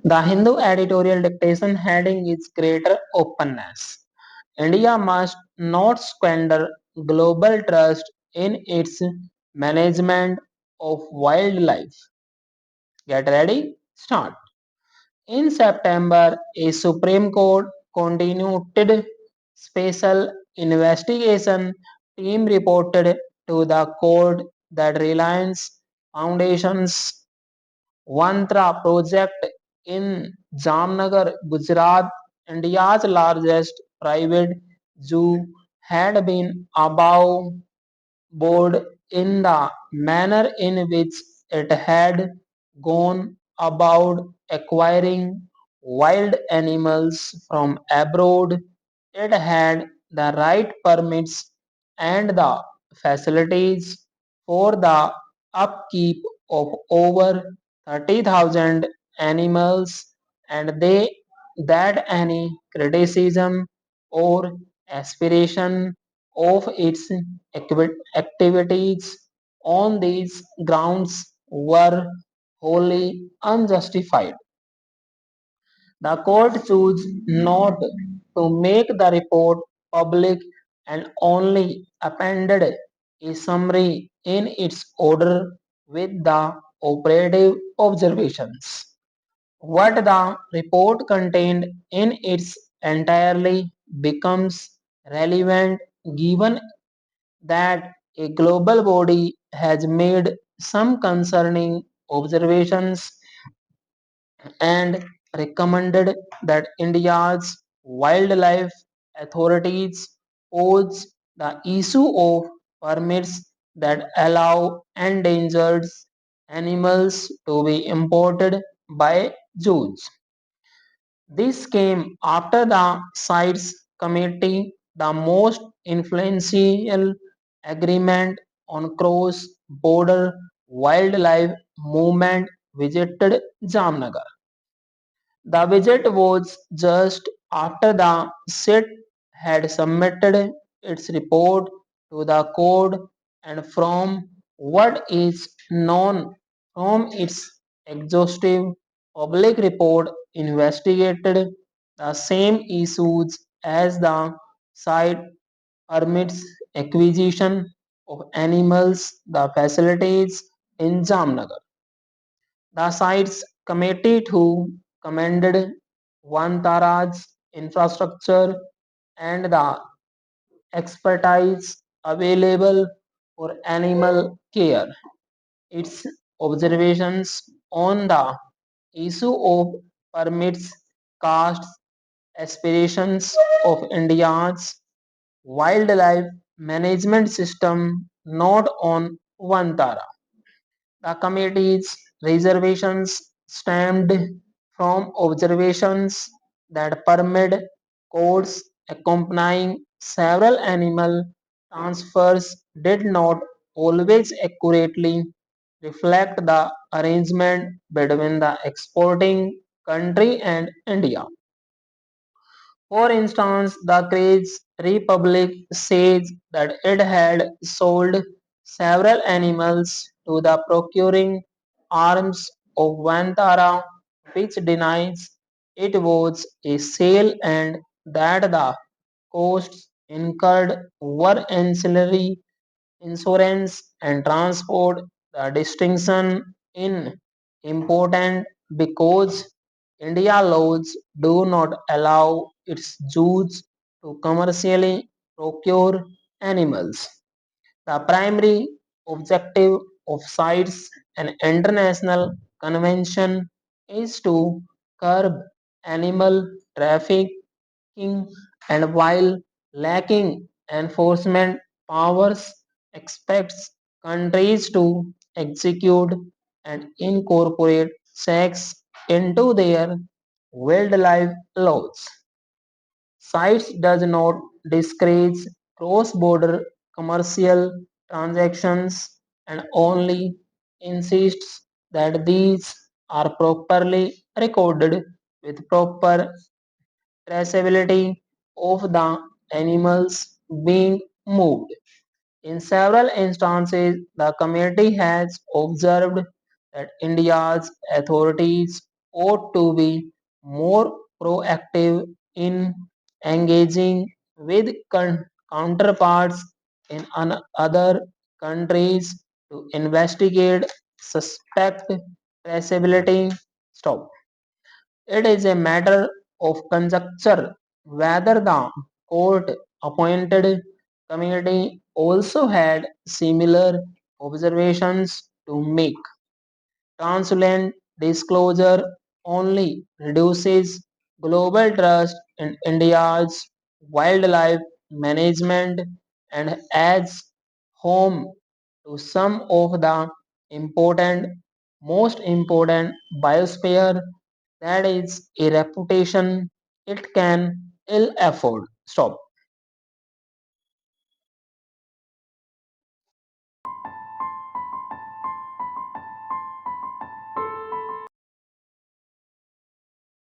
The Hindu editorial dictation heading is greater openness. India must not squander global trust in its management of wildlife. Get ready? Start. In September, a Supreme Court continued special investigation team reported to the court that Reliance Foundation's Vantra project in Jamnagar, Gujarat, India's largest private zoo, had been above board in the manner in which it had gone about acquiring wild animals from abroad. It had the right permits and the facilities for the upkeep of over 30,000 animals, and that any criticism or aspiration of its activities on these grounds were wholly unjustified. The court chose not to make the report public and only appended a summary in its order with the operative observations. What the report contained in its entirely becomes relevant given that a global body has made some concerning observations and recommended that India's wildlife authorities pose the issue of permits that allow endangered animals to be imported by zoos. This came after the CITES committee, the most influential agreement on cross-border wildlife movement, visited Jamnagar. The visit was just after the SIT had submitted its report to the court, and from what is known from its exhaustive public report investigated the same issues as the site permits acquisition of animals, the facilities in Jamnagar. The site's committee too commended Vantara's infrastructure and the expertise available for animal care. Its observations on the issue of permits cast aspirations of India's wildlife management system not on Vantara. The committee's reservations stemmed from observations that permit codes accompanying several animal transfers did not always accurately reflect the arrangement between the exporting country and India. For instance, the Czech Republic says that it had sold several animals to the procuring arms of Vantara, which denies it was a sale and that the costs incurred were ancillary insurance and transport. The distinction in important because India laws do not allow its zoos to commercially procure animals. The primary objective of CITES, an international convention, is to curb animal trafficking, and while lacking enforcement powers, expects countries to execute and incorporate sex into their wildlife laws. CITES does not discourage cross-border commercial transactions and only insists that these are properly recorded with proper traceability of the animals being moved. In several instances, the committee has observed that India's authorities ought to be more proactive in engaging with counterparts in other countries to investigate suspect traceability. Stop. It is a matter of conjecture whether the court appointed committee also had similar observations to make. Transparent disclosure only reduces global trust in India's wildlife management and adds home to some of the most important biosphere, that is a reputation it can ill afford. Stop.